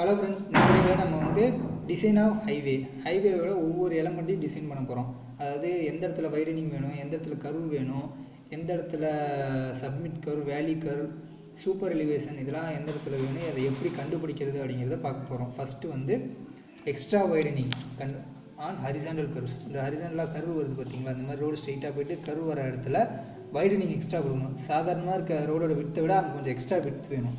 Hello friends, இந்த வீடியோவில் நம்ம வந்து டிசைன் ஆஃப் ஹைவேவோட ஒவ்வொரு எலமெண்ட்டையும் டிசைன் பண்ண போகிறோம். அதாவது எந்த இடத்துல வைடனிங் வேணும், எந்த இடத்துல கர்வ் வேணும், எந்த இடத்துல சப்மிட் கர்வ், வேலி கர்வ், சூப்பர் எலிவேஷன் இதெல்லாம் எந்த இடத்துல வேணும், அதை எப்படி கண்டுபிடிக்கிறது அப்படிங்கிறத பார்க்க போகிறோம். ஃபஸ்ட்டு வந்து extra widening on horizontal curves. இந்த ஹரிசாண்டலாக கர்வ் வருது பார்த்தீங்களா, அந்த மாதிரி ரோடு ஸ்ட்ரெயிட்டாக போயிட்டு கர்வ் வர இடத்துல வைடனிங் எக்ஸ்ட்ரா கொடுக்கணும். சாதாரணமாக இருக்க ரோடோட வித்தை விட அங்கே கொஞ்சம் எக்ஸ்ட்ரா வித் வேணும்.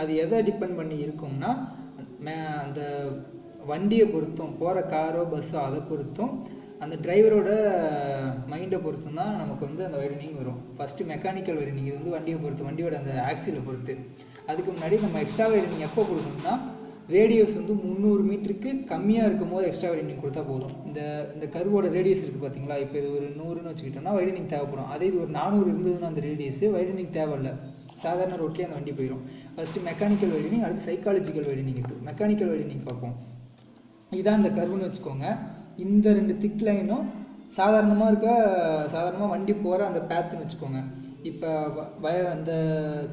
அது எதை டிபெண்ட் பண்ணி இருக்கும்னா, அந்த வண்டியை பொறுத்தும், போகிற காரோ பஸ்ஸோ அதை பொறுத்தும், அந்த டிரைவரோட மைண்டை பொறுத்தும் தான் நமக்கு வந்து அந்த வைடனிங் வரும். ஃபஸ்ட்டு மெக்கானிக்கல் வைடனிங், இது வந்து வண்டியை பொறுத்து, வண்டியோட அந்த ஆக்சிலை பொறுத்து. அதுக்கு முன்னாடி நம்ம எக்ஸ்ட்ரா வைடனிங் எப்போ கொடுக்கணும்னா, ரேடியஸ் வந்து 300 மீட்டருக்கு கம்மியாக இருக்கும் போது எக்ஸ்ட்ரா வைடனிங் கொடுத்தா போதும். இந்த கர்வோட ரேடியஸ் இருக்குது பார்த்தீங்களா, இப்போ இது ஒரு 100ன்னு வச்சுக்கிட்டோம்னா வைடனிங் தேவைப்படும். அதே இது ஒரு 400 இருந்ததுன்னா அந்த ரேடியஸ் வைடனிங் தேவையில்லை, சாதாரண ரோட்லேயே அந்த வண்டி போயிடும். ஃபஸ்ட்டு மெக்கானிக்கல் வைடனிங், அடுத்து சைக்காலஜிக்கல் வைடனிங் இருக்குது. மெக்கானிக்கல் வைடனிங் பார்ப்போம். இதான் இந்த கர்வுன்னு வச்சுக்கோங்க. இந்த 2 திக் லைனும் சாதாரணமாக வண்டி போகிற அந்த பேத்துன்னு வச்சுக்கோங்க. இப்போ அந்த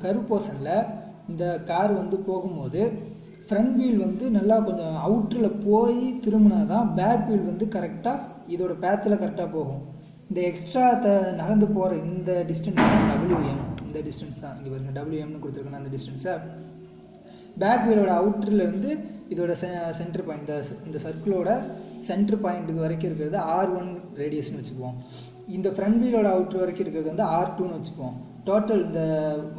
கர்வ் போர்ஷனில் இந்த கார் வந்து போகும்போது ஃப்ரண்ட் வீல் வந்து நல்லா கொஞ்சம் அவுட்டரில் போய் திரும்பினா தான் பேக் வீல் வந்து கரெக்டாக இதோட பேத்தில் கரெக்டாக போகும். இந்த எக்ஸ்ட்ரா நகர்ந்து போகிற இந்த டிஸ்டன்ஸ் தான் WM. இந்த டிஸ்டன்ஸ் தான் இங்கே பாருங்க, WMனு கொடுத்துருக்கோன்னா அந்த டிஸ்டன்ஸை பேக் வீலோட அவுட்டர்லேருந்து இதோட சென்டர் பாயிண்ட், இந்த சர்க்கிளோட சென்டர் பாயிண்ட்டுக்கு வரைக்கும் இருக்கிறது R1 ரேடியஸ்னு வச்சுக்குவோம். இந்த ஃப்ரண்ட் வீலோட அவுட்ரு வரைக்கும் இருக்கிறது வந்து R2ன்னு வச்சுக்குவோம். டோட்டல் இந்த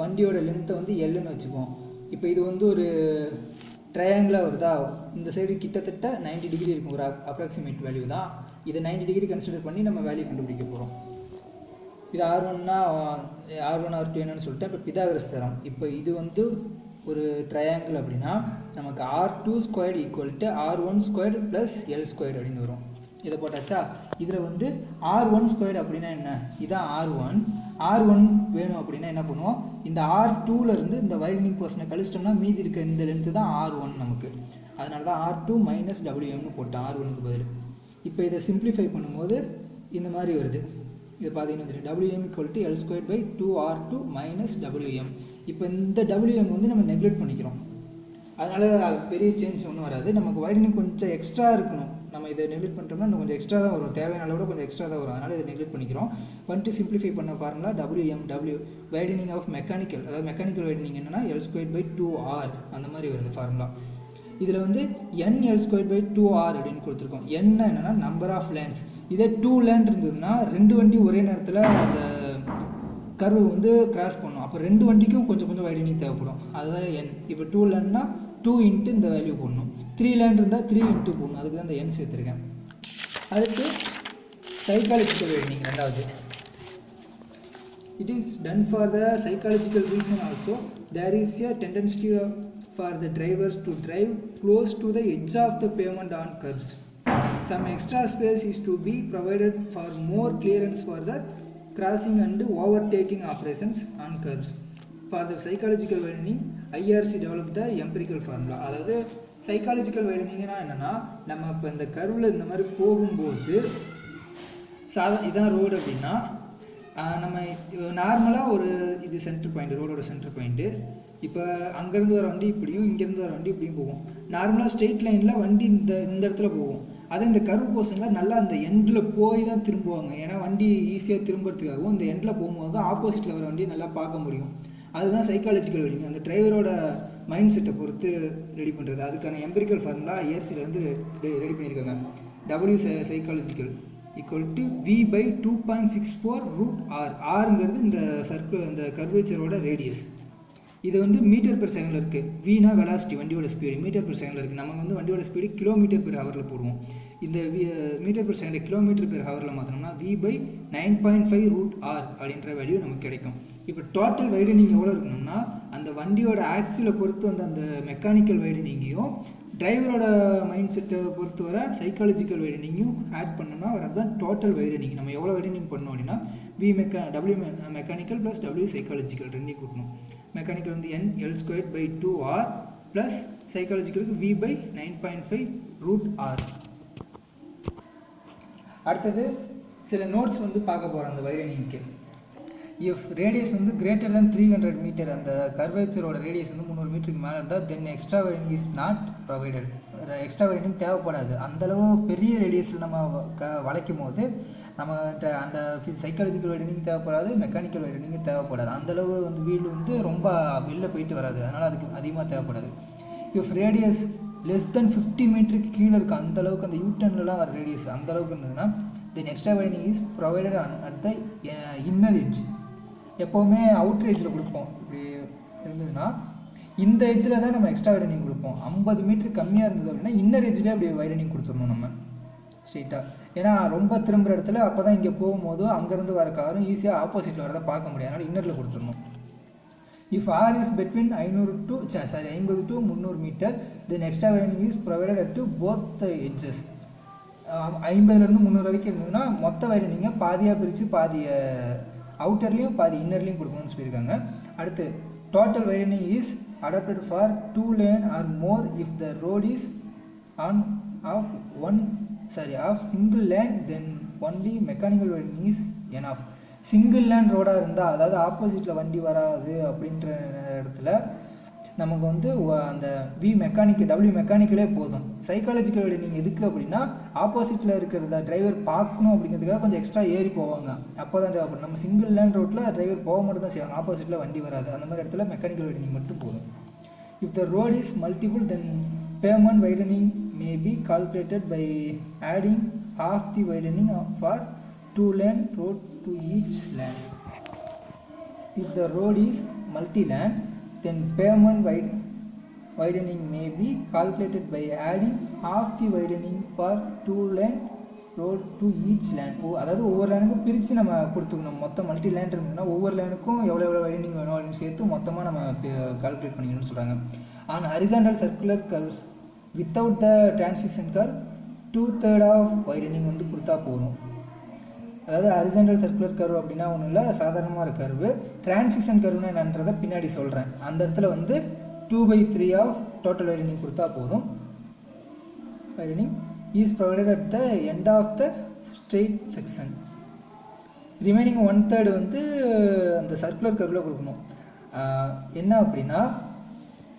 வண்டியோட லென்த்தை வந்து Lன்னு வச்சுக்குவோம். இப்போ இது வந்து ஒரு ட்ரையாங்கிளாக வருதா, இந்த சைடு கிட்டத்தட்ட 90 டிகிரி இருக்கும், ஒரு அப்ராக்சிமேட் வேல்யூ தான். இதை 90 டிகிரி கன்சிடர் பண்ணி நம்ம வேல்யூ கண்டுபிடிக்க போகிறோம். இது R1னா R1 R2 என்னன்னு சொல்லிட்டு இப்போ பிதாகரஸ் தேரம். இப்போ இது வந்து ஒரு ட்ரையாங்கிள் அப்படின்னா நமக்கு R2² = R1² + L² அப்படின்னு வரும். இதை போட்டாச்சா. இதில் வந்து R1² அப்படின்னா என்ன, இதான் R1 வேணும் அப்படின்னா என்ன பண்ணுவோம், இந்த R2லேருந்து இந்த வைடனிங் போர்ஷனை கழிச்சிட்டோம்னா மீதி இருக்க இந்த லென்த்து தான் R1 நமக்கு. அதனால தான் R2 - WMனு போட்டோம் R1க்கு பதில். இப்போ இதை சிம்பிளிஃபை பண்ணும்போது இந்த மாதிரி வருது. இது பார்த்தீங்கன்னா WM = L² / 2R2 - WM. இப்போ இந்த WM வந்து நம்ம நெக்லெக்ட் பண்ணிக்கிறோம். அதனால் பெரிய சேஞ்ச் ஒன்றும் வராது. நமக்கு வைடனிங் கொஞ்சம் எக்ஸ்ட்ரா இருக்கணும். நம்ம இதை நெக்லெக்ட் பண்ணிட்டோம்னா இன்னும் கொஞ்சம் எக்ஸ்ட்ரா தான் வரும், தேவையான அளவோட கொஞ்சம் எக்ஸ்ட்ரா தான் வரும். அதனால் இதை நெக்லெக்ட் பண்ணிக்கிறோம். வந்துட்டு சிம்பிளிஃபை பண்ண ஃபார்முலா வைடனிங் ஆஃப் மெக்கானிக்கல், அதாவது மெக்கானிக்கல் வைடனிங் என்னன்னா L² / 2R அந்த மாதிரி வருது ஃபார்முலா. இதில் வந்து L² / 2R அப்படின்னு கொடுத்துருக்கோம். என்னன்னா நம்பர் ஆஃப் லேன்ஸ். இதே 2 லேன் இருந்ததுன்னா 2 வண்டி ஒரே நேரத்தில் அந்த கர்வு வந்து கிராஸ் பண்ணும். அப்போ 2 வண்டிக்கும் கொஞ்சம் வைடனிங் தேவைப்படும், அதுதான் N. இப்போ 2 லேன்னா 2 × இந்த வேல்யூ போடணும். 3 லேன் இருந்தால் 3 × போடணும், அதுக்கு தான் இந்த N சேர்த்துருக்கேன். அடுத்து சைக்காலஜிக்கல் வைடனிங் ரெண்டாவது. It is done for the psychological reason also. There is a tendency for the drivers to drive close to the edge of the pavement on curves. Some extra space is to be provided for more clearance for the crossing and overtaking operations on curves. For the psychological widening, IRC developed the empirical formula. அதாவது psychological வைடனிங்னா என்னன்னா, நம்ம இப்போ இந்த கர்வில் இந்த மாதிரி போகும்போது இதான் road அப்படின்னா, நம்ம நார்மலாக ஒரு இது சென்டர் பாயிண்ட், ரோடோட சென்டர் பாயிண்ட்டு. இப்போ அங்கேருந்து வர வண்டி இப்படியும், இங்கேருந்து வர வண்டி இப்படியும் போகும். நார்மலாக ஸ்ட்ரெயிட் லைனில் வண்டி இந்த இடத்துல போகும். அதே இந்த கர்வ் போர்ஷனில் நல்லா அந்த எண்டில் போய் தான் திரும்புவாங்க. ஏன்னா வண்டி ஈஸியாக திரும்புறதுக்காகவும் இந்த எண்டில் போகும்போது தான் ஆப்போசிட்டில் வர வண்டியை நல்லா பார்க்க முடியும். அதுதான் சைக்காலஜிக்கல் வைடனிங், அந்த டிரைவரோட மைண்ட் செட்டை பொறுத்து ரெடி பண்ணுறது. அதுக்கான எம்பிரிக்கல் ஃபார்முலா IRCலேருந்து ரெடி பண்ணியிருக்காங்க. W psychological = V / 2.64 √R. Rங்கிறது இந்த சர்க்கிள், இந்த கர்வேச்சரோட ரேடியஸ். இது வந்து மீட்டர்/செகண்டில் இருக்குது. Vனா வெலாசிட்டி, வண்டியோட ஸ்பீடு, மீட்டர்/செகண்டில் இருக்குது. நம்ம வந்து வண்டியோட ஸ்பீடு km/h போடுவோம். இந்த மீட்டர்/செகண்ட் km/h மாற்றினோம்னா V / 9.5 √R அப்படின்ற வேல்யூ நமக்கு கிடைக்கும். இப்போ டோட்டல் வைடனிங் எவ்வளோ இருக்கணும்னா, அந்த வண்டியோட ஆக்சிலை பொறுத்து வந்து அந்த மெக்கானிக்கல் வைடனிங்கையும் டிரைவரோட மைண்ட் செட்டை பொறுத்து வர சைக்காலஜிக்கல் வைடனிங்கும் ஆட் பண்ணோம்னா வரதான் டோட்டல் வைடனிங். நம்ம எவ்வளோ வைடனிங் பண்ணோம் அப்படின்னா W மெக்கானிக்கல் + W சைக்காலஜிக்கல் ரெண்டையும் கூட்டணும். மெக்கானிக்கல் வந்து L² / 2R plus சைக்காலஜிக்கலுக்கு V / 9.5 √R. அடுத்தது சில நோட்ஸ் வந்து பார்க்க போகிறோம் அந்த வைடனிங்க்கு. இஃப் ரேடியஸ் வந்து கிரேட்டர் தென் 300 மீட்டர், அந்த கர்வேச்சரோட ரேடியஸ் வந்து 300 மீட்டருக்கு மேலே இருந்தால் then extra widening is not provided. Extra widening தேவைப்படாது. அந்தளவு பெரிய ரேடியஸில் நம்ம வளைக்கும் போது நம்மகிட்ட அந்த சைக்காலஜிக்கல் வைடனிங் தேவைப்படாது, மெக்கானிக்கல் வைடனிங் தேவைப்படாது. அந்தளவு வந்து வீல் வந்து ரொம்ப வெளில போயிட்டு வராது, அதனால் அதுக்கு அதிகமாக தேவைப்படாது. இஃப் ரேடியஸ் லெஸ் தென் 50 மீட்டருக்கு கீழே இருக்குது, அந்தளவுக்கு அந்த யூட்டர்ன்லாம் வர ரேடியஸ் அந்தளவுக்கு இருந்ததுன்னா then extra widening is provided at the inner edge. எப்போவுமே அவுட்டர் எட்ஜில் கொடுப்போம். இப்படி இருந்ததுன்னா இந்த எட்ஜில் தான் நம்ம எக்ஸ்ட்ரா வைடனிங் கொடுப்போம். 50 மீட்டர் கம்மியாக இருந்தது அப்படின்னா இன்னர் எட்ஜிலே அப்படி வைடனிங் கொடுத்துடணும் நம்ம ஸ்ட்ரெயிட்டாக. ஏன்னா ரொம்ப திரும்புகிற இடத்துல அப்போ தான் இங்கே போகும்போது அங்கேருந்து வர காரும் ஈஸியாக ஆப்போசிட்டில் வரதை பார்க்க முடியாது, அதனால் இன்னரில் கொடுத்துடணும். If R is between 50 to 300 metre then extra widening is provided at to both the edges. 50லேருந்து 300 வரைக்கும் இருந்ததுன்னா மொத்த வைடனிங்கை பாதியாக பிரித்து பாதி அவுட்டர்லேயும் பாதி இன்னர்லேயும் கொடுக்கணும்னு சொல்லியிருக்காங்க. அடுத்து total widening is adapted for 2 lane or more if the road is of single lane, then only mechanical widening is enough. Single lane ரோடாக இருந்தால், அதாவது ஆப்போசிட்டில் வண்டி வராது அப்படின்ற இடத்துல நமக்கு வந்து அந்த டபிள்யூ மெக்கானிக்கலே போதும். சைக்காலஜிக்கல் வைடனிங் எதுக்கு அப்படின்னா ஆப்போசிட்டில் இருக்கிறத டிரைவர் பார்க்கணும் அப்படிங்கிறதுக்காக கொஞ்சம் எக்ஸ்ட்ரா ஏறி போவாங்க, அப்போ தான் தேவைப்படும். நம்ம சிங்கிள் லேன் ரோட்டில் டிரைவர் போக மட்டும் தான் செய்வாங்க, ஆப்போசிட்டில் வண்டி வராது. அந்த மாதிரி இடத்துல மெக்கானிக்கல் வைடனிங் மட்டும் போதும். If the road is multiple then payment widening may be calculated by adding half the widening for 2 lane road to each lane. If the road is multi-lane, then pavement widening may be calculated by adding half the widening for 2 lane road to each lane. அதாவது ஒவ்வொரு லேனுக்கும் பிரித்து நம்ம கொடுத்துக்கணும். மொத்தம் multi lane இருந்ததுன்னா ஒவ்வொரு லேனுக்கும் எவ்வளோ widening வேணும் அப்படின்னு சேர்த்து மொத்தமாக நம்ம கால்குலேட் பண்ணிக்கணும்னு சொல்கிறாங்க. On horizontal circular curves without the transition curve 2/3 of widening வந்து கொடுத்தா போதும். அதாவது ஹரிசாண்டல் சர்க்குலர் கர்வ் அப்படின்னா ஒன்றும் இல்லை, சாதாரணமாக கர்வு. டிரான்சிஷன் கர்வ்னு என்னன்றதை பின்னாடி சொல்கிறேன். அந்த இடத்துல வந்து 2/3 ஆஃப் டோட்டல் வைடனிங் கொடுத்தா போதும். Widening is provided at the end of the straight section. Remaining 1/3 வந்து அந்த சர்க்குலர் கர்வில் கொடுக்கணும். என்ன அப்படின்னா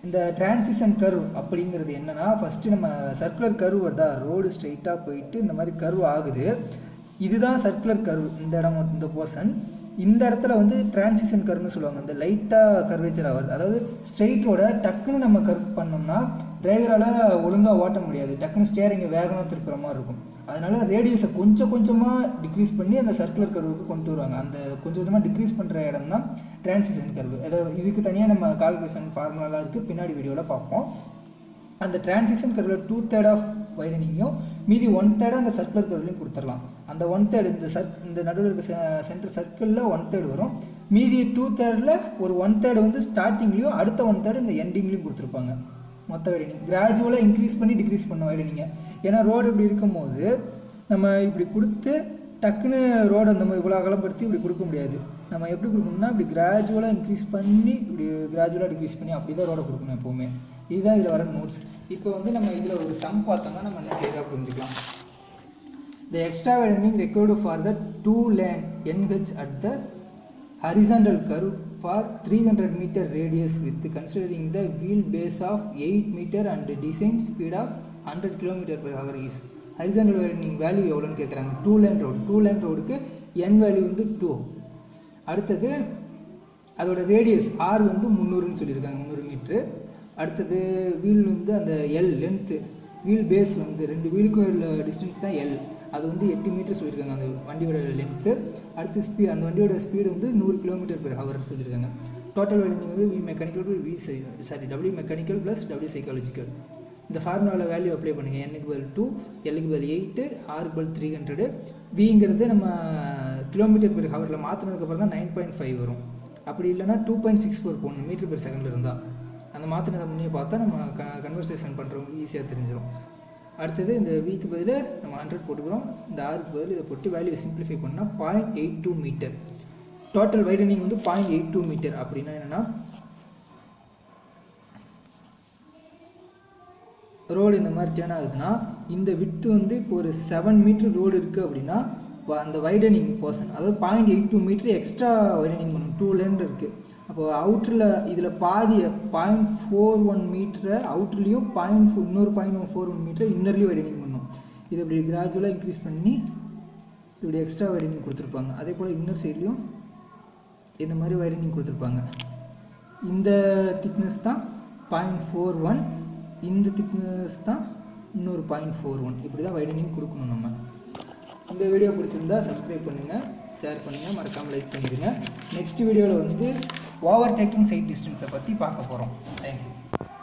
இந்த டிரான்சிஷன் கர்வ் அப்படிங்கிறது என்னன்னா, ஃபஸ்ட்டு நம்ம சர்க்குலர் கர்வ் வருதா, ரோடு ஸ்ட்ரெயிட்டாக போயிட்டு இந்த மாதிரி கர்வ் ஆகுது, இதுதான் சர்க்குலர் கர்வ். இந்த இடம் இந்த போர்ஷன், இந்த இடத்துல வந்து டிரான்சிஷன் கர்வ்னு சொல்லுவாங்க. இந்த லைட்டாக கர்வேச்சராக வருது, அதாவது ஸ்ட்ரெயிட் ரோட டக்குன்னு நம்ம கர்வ் பண்ணோம்னா டிரைவரால் ஒழுங்காக ஓட்ட முடியாது, டக்குன்னு ஸ்டேரிங்கை வேகமாக திருப்புற மாதிரி இருக்கும். அதனால ரேடியஸை கொஞ்சம் கொஞ்சமாக டிக்ரீஸ் பண்ணி அந்த சர்க்குலர் கர்வுக்கு கொண்டு வருவாங்க. அந்த கொஞ்சம் கொஞ்சமாக டிக்ரீஸ் பண்ணுற இடம் தான் டிரான்சிஷன் கர்வு. அதாவது இதுக்கு தனியாக நம்ம கால்குலேஷன் ஃபார்முலாலாம் இருக்குது, பின்னாடி வீடியோவில் பார்ப்போம். அந்த டிரான்சிஷன் கர்வில் 2/3 ஆஃப் வைடனிங்கும் மீதி 1/3 அந்த சர்க்குலர் கர்வ்லையும் கொடுத்துடலாம். அந்த 1/3 இந்த நடுவில் இருக்க சென்டர் சர்க்கிளில் 1/3 வரும், மீதி 2/3 ஒரு 1/3 வந்து ஸ்டார்டிங்லேயும் அடுத்த 1/3 இந்த எண்டிங்லேயும் கொடுத்துருப்பாங்க. மொத்த வைடனிங் கிராஜுவலாக இன்க்ரீஸ் பண்ணி டிக்ரீஸ் பண்ண வைடனிங்க. ஏன்னா ரோடு இப்படி இருக்கும்போது நம்ம இப்படி கொடுத்து டக்குன்னு ரோடு அந்த மாதிரி இவ்வளோ அகலப்படுத்தி இப்படி கொடுக்க முடியாது. நம்ம எப்படி கொடுக்கணும்னா இப்படி கிராஜுவலாக இன்க்ரீஸ் பண்ணி இப்படி கிராஜுவலாக டிக்ரீஸ் பண்ணி அப்படி தான் ரோடை கொடுக்கணும் எப்போவுமே. இதுதான் இதில் வர நோட்ஸ். இப்போ வந்து நம்ம இதில் ஒரு சம் பார்த்தோம்னா நம்ம என்ன கிளியராக புரிஞ்சுக்கலாம். The extra widening required for the 2 lane NH at the horizontal curve for 300 meter radius with considering the wheel base of 8 meter and design speed of 100 km/h is. horizontal widening value எவ்வளோன்னு கேட்குறாங்க. 2 lane ரோடுக்கு n value வந்து 2. அடுத்தது அதோட radius r வந்து 300ன்னு சொல்லியிருக்காங்க, 300 metre. அடுத்தது wheel வந்து அந்த எல் லென்த்து, வீல் பேஸ் வந்து 2 வீலுக்கும் உள்ள டிஸ்டன்ஸ் தான் எல், அது வந்து 8 மீட்டர் சொல்லியிருக்காங்க அந்த வண்டியோட லென்த்து. அடுத்து அந்த வண்டியோட ஸ்பீடு வந்து 100 km/h சொல்லியிருக்காங்க. டோட்டல் வைடனிங் வந்து W mechanical plus W psychological. இந்த ஃபார்முலாவில் வேல்யூ அப்ளை பண்ணுங்கள். n = 2, L = 8, R = 300. Vங்கிறது நம்ம km/h மாற்றினதுக்கப்புறம் தான் 9.5 வரும். அப்படி இல்லைனா 2.64 போகணும் மீட்டர்/செகண்டில் இருந்தால். அந்த மாற்றினதை முன்னே பார்த்தா நம்ம கன்வர்சேஷன் பண்ணுறவங்களுக்கு ஈஸியாக தெரிஞ்சிடும். அடுத்தது இந்த விக்கு பதில் நம்ம 100 போட்டுக்கிறோம், இந்த ஆருக்கு பதில் இதை போட்டு வேல்யூ சிம்பிளிஃபை பண்ணால் 0.82 மீட்டர். டோட்டல் வைடனிங் வந்து 0.82 மீட்டர். அப்படின்னா என்னென்னா ரோடு இந்த மாதிரி டேர்ன் ஆகுதுன்னா இந்த வித்து வந்து இப்போ ஒரு 7 மீட்டர் ரோடு இருக்குது அப்படின்னா அந்த வைடனிங் போர்ஷன், அதாவது 0.82 மீட்டர் எக்ஸ்ட்ரா வைடனிங் பண்ணணும். 2 லேன் இருக்குது. அப்போ அவுட்டரில் இதில் பாதி 0.41 மீட்டரை அவுட்டர்லேயும் இன்னொரு 0.41 மீட்டர் இன்னர்லேயும் வைடனிங் பண்ணணும். இது இப்படி கிராஜுவலாக இன்க்ரீஸ் பண்ணி இப்படி எக்ஸ்ட்ரா வைடனிங் கொடுத்துருப்பாங்க. அதே போல் இன்னர் சைட்லேயும் இந்த மாதிரி வைடனிங் கொடுத்துருப்பாங்க. இந்த திக்னஸ் தான் 0.41, இந்த திக்னஸ் தான் இன்னொரு 0.41. இப்படி தான் வைடனிங் கொடுக்கணும் நம்ம. இந்த வீடியோ பிடிச்சிருந்தா சப்ஸ்கிரைப் பண்ணுங்கள், ஷேர் பண்ணுங்கள், மறக்காமல் லைக் பண்ணிடுங்க. நெக்ஸ்ட் வீடியோவில் வந்து ஓவர்டேக்கிங் சைட் டிஸ்டன்ஸை பற்றி பார்க்க போகிறோம். தேங்க்யூ.